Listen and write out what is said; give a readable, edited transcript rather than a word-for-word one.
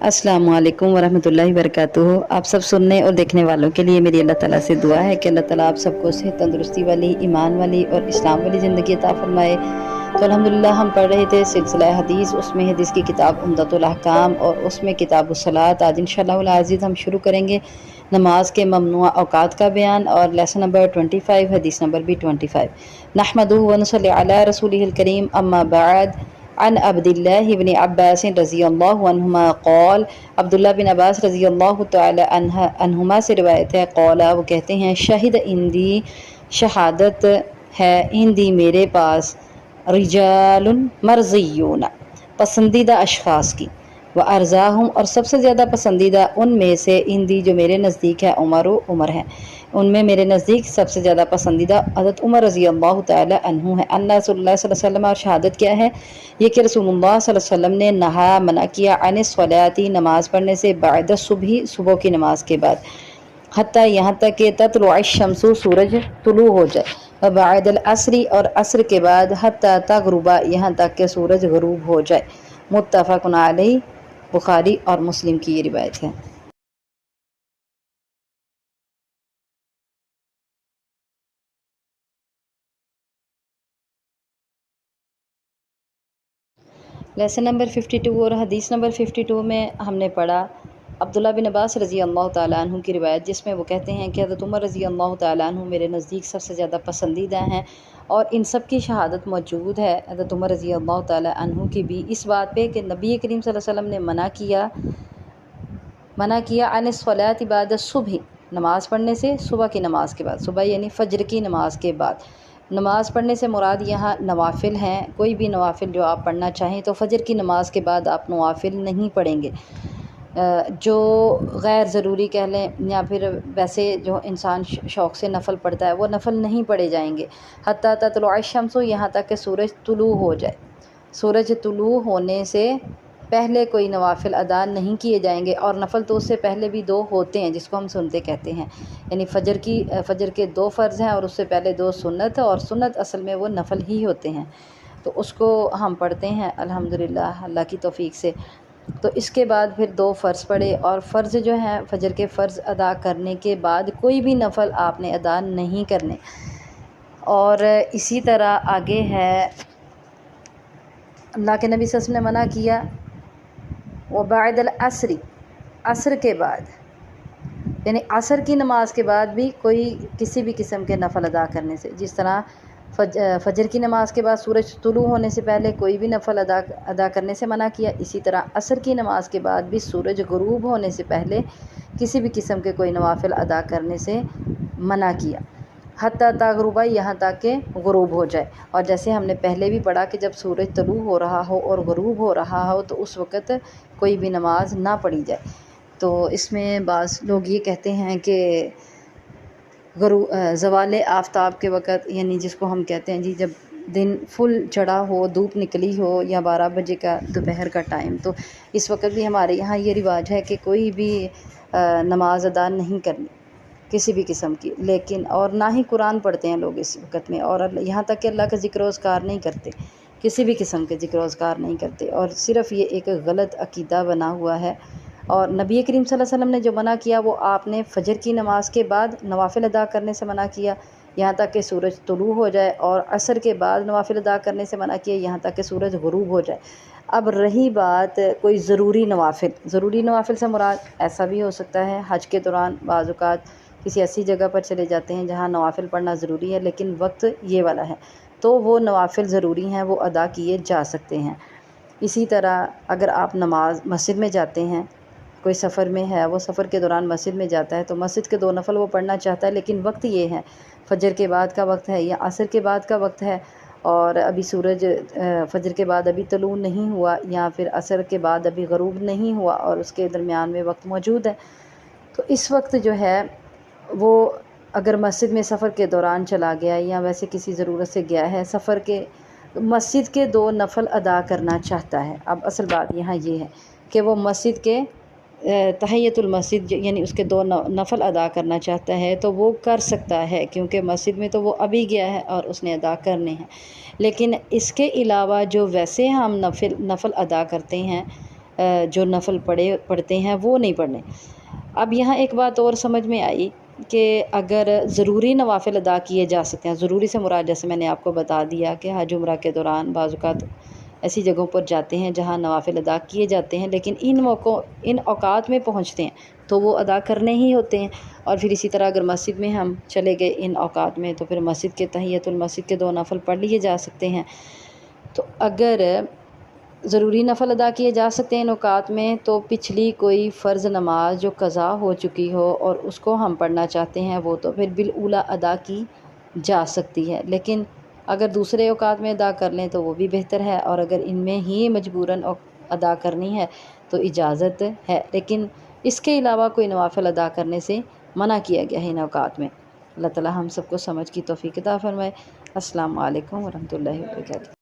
السلام علیکم ورحمۃ اللہ وبرکاتہ۔ آپ سب سننے اور دیکھنے والوں کے لیے میری اللہ تعالیٰ سے دعا ہے کہ اللہ تعالیٰ آپ سب کو صحت تندرستی والی، ایمان والی اور اسلام والی زندگی عطا فرمائے۔ تو الحمدللہ ہم پڑھ رہے تھے سلسلہ حدیث، اس میں حدیث کی کتاب عمدۃ الاحکام اور اس میں کتاب الصلاۃ۔ آج انشاءاللہ العزیز ہم شروع کریں گے نماز کے ممنوع اوقات کا بیان، اور لیسن نمبر 25، حدیث نمبر بھی 25۔ نحمدہ ونصلی علی رسولہ الکریم، اما بعد، عن عبد اللہ بن عباس رضی اللہ عنہما قال، عبداللہ بن عباس رضی اللہ تعالی عنہما سے روایت ہے، قال، وہ کہتے ہیں، شہد اندی، شہادت ہے، اندی میرے پاس، رجال مرضیون، پسندیدہ اشخاص کی، وارضاہم، اور سب سے زیادہ پسندیدہ ان میں سے، اندی جو میرے نزدیک ہے، عمر ہے، ان میں میرے نزدیک سب سے زیادہ پسندیدہ حضرت عمر رضی اللہ تعالی عنہ ہے۔ اللہ رسول اللہ صلی اللہ علیہ وسلم، اور شہادت کیا ہے؟ یہ کہ رسول اللہ صلی اللہ علیہ وسلم نے نہا، منع کیا، عن الصلاۃ، نماز پڑھنے سے، بعد الصبح، صبح کی نماز کے بعد، حتیٰ یہاں تک کہ تطلع الشمس، سورج طلوع ہو جائے، وبعد العصر، اور عصر کے بعد، حتیٰ تغرب، یہاں تک کہ سورج غروب ہو جائے۔ متفق علیہ، بخاری اور مسلم کی یہ روایت ہے۔ لیسن نمبر 52 اور حدیث نمبر 52 میں ہم نے پڑھا عبداللہ بن عباس رضی اللہ تعالیٰ عنہ کی روایت، جس میں وہ کہتے ہیں کہ حضرت عمر رضی اللہ تعالیٰ عنہ میرے نزدیک سب سے زیادہ پسندیدہ ہیں، اور ان سب کی شہادت موجود ہے، حضرت عمر رضی اللہ تعالیٰ عنہ کی بھی، اس بات پہ کہ نبی کریم صلی اللہ علیہ وسلم نے منع کیا عن الصلاۃ بعد الصبح، نماز پڑھنے سے صبح کی نماز کے بعد، صبح یعنی فجر کی نماز کے بعد۔ نماز پڑھنے سے مراد یہاں نوافل ہیں، کوئی بھی نوافل جو آپ پڑھنا چاہیں، تو فجر کی نماز کے بعد آپ نوافل نہیں پڑھیں گے، جو غیر ضروری کہہ لیں، یا پھر ویسے جو انسان شوق سے نفل پڑھتا ہے، وہ نفل نہیں پڑھے جائیں گے، حتیٰ تطلع الشمس، یہاں تک کہ سورج طلوع ہو جائے، سورج طلوع ہونے سے پہلے کوئی نوافل ادا نہیں کیے جائیں گے، اور نفل تو اس سے پہلے بھی 2 ہوتے ہیں، جس کو ہم سنتے کہتے ہیں، یعنی فجر کے 2 فرض ہیں، اور اس سے پہلے 2 سنت، اور سنت اصل میں وہ نفل ہی ہوتے ہیں، تو اس کو ہم پڑھتے ہیں الحمدللہ اللہ کی توفیق سے۔ تو اس کے بعد پھر 2 فرض پڑھے، اور فرض جو ہیں فجر کے فرض ادا کرنے کے بعد کوئی بھی نفل آپ نے ادا نہیں کرنے۔ اور اسی طرح آگے ہے، اللہ کے نبی صلی اللہ علیہ وسلم نے منع کیا، وبعد العصر، عصر کے بعد، یعنی عصر کی نماز کے بعد بھی کوئی کسی بھی قسم کے نفل ادا کرنے سے، جس طرح فجر کی نماز کے بعد سورج طلوع ہونے سے پہلے کوئی بھی نفل ادا کرنے سے منع کیا، اسی طرح عصر کی نماز کے بعد بھی سورج غروب ہونے سے پہلے کسی بھی قسم کے کوئی نوافل ادا کرنے سے منع کیا، حتیٰ تغرب، یہاں تک کہ غروب ہو جائے۔ اور جیسے ہم نے پہلے بھی پڑھا کہ جب سورج طلوع ہو رہا ہو اور غروب ہو رہا ہو، تو اس وقت کوئی بھی نماز نہ پڑھی جائے۔ تو اس میں بعض لوگ یہ کہتے ہیں کہ زوال آفتاب کے وقت، یعنی جس کو ہم کہتے ہیں جب دن فل چڑھا ہو، دھوپ نکلی ہو، یا 12 بجے کا دوپہر کا ٹائم، تو اس وقت بھی ہمارے یہاں یہ رواج ہے کہ کوئی بھی نماز ادا نہیں کرنی کسی بھی قسم کی، لیکن اور نہ ہی قرآن پڑھتے ہیں لوگ اس وقت میں، اور یہاں تک کہ اللہ کا ذکر و اذکار نہیں کرتے، کسی بھی قسم کے ذکر و اذکار نہیں کرتے، اور صرف یہ ایک غلط عقیدہ بنا ہوا ہے۔ اور نبی کریم صلی اللہ علیہ وسلم نے جو منع کیا، وہ آپ نے فجر کی نماز کے بعد نوافل ادا کرنے سے منع کیا یہاں تک کہ سورج طلوع ہو جائے، اور عصر کے بعد نوافل ادا کرنے سے منع کیا یہاں تک کہ سورج غروب ہو جائے۔ اب رہی بات کوئی ضروری نوافل سے مراد ایسا بھی ہو سکتا ہے، حج کے دوران بعض اوقات کسی ایسی جگہ پر چلے جاتے ہیں جہاں نوافل پڑھنا ضروری ہے، لیکن وقت یہ والا ہے، تو وہ نوافل ضروری ہیں، وہ ادا کیے جا سکتے ہیں۔ اسی طرح اگر آپ نماز مسجد میں جاتے ہیں، کوئی سفر میں ہے، وہ سفر کے دوران مسجد میں جاتا ہے، تو مسجد کے 2 نفل وہ پڑھنا چاہتا ہے، لیکن وقت یہ ہے، فجر کے بعد کا وقت ہے یا عصر کے بعد کا وقت ہے، اور ابھی سورج فجر کے بعد ابھی طلوع نہیں ہوا، یا پھر عصر کے بعد ابھی غروب نہیں ہوا، اور اس کے درمیان میں وقت موجود ہے، تو اس وقت جو ہے وہ اگر مسجد میں سفر کے دوران چلا گیا، یا ویسے کسی ضرورت سے گیا ہے سفر کے، مسجد کے 2 نفل ادا کرنا چاہتا ہے۔ اب اصل بات یہاں یہ ہے کہ وہ مسجد کے تحیۃ المسجد، یعنی اس کے 2 نفل ادا کرنا چاہتا ہے، تو وہ کر سکتا ہے، کیونکہ مسجد میں تو وہ ابھی گیا ہے اور اس نے ادا کرنے ہیں۔ لیکن اس کے علاوہ جو ویسے ہم نفل ادا کرتے ہیں، جو نفل پڑھتے ہیں وہ نہیں پڑھنے۔ اب یہاں ایک بات اور سمجھ میں آئی کہ اگر ضروری نوافل ادا کیے جا سکتے ہیں، ضروری سے مراد جیسے میں نے آپ کو بتا دیا کہ حج عمرہ کے دوران بعض اوقات ایسی جگہوں پر جاتے ہیں جہاں نوافل ادا کیے جاتے ہیں، لیکن ان اوقات میں پہنچتے ہیں تو وہ ادا کرنے ہی ہوتے ہیں۔ اور پھر اسی طرح اگر مسجد میں ہم چلے گئے ان اوقات میں تو پھر مسجد کے تحیۃ المسجد کے 2 نفل پڑھ لیے جا سکتے ہیں۔ تو اگر ضروری نفل ادا کیے جا سکتے ہیں ان اوقات میں، تو پچھلی کوئی فرض نماز جو قضا ہو چکی ہو اور اس کو ہم پڑھنا چاہتے ہیں وہ تو پھر بالاولیٰ ادا کی جا سکتی ہے، لیکن اگر دوسرے اوقات میں ادا کر لیں تو وہ بھی بہتر ہے، اور اگر ان میں ہی مجبوراً ادا کرنی ہے تو اجازت ہے، لیکن اس کے علاوہ کوئی نوافل ادا کرنے سے منع کیا گیا ہے ان اوقات میں۔ اللہ تعالی ہم سب کو سمجھ کی توفیق عطا فرمائے۔ السلام علیکم ورحمۃ اللہ وبرکاتہ۔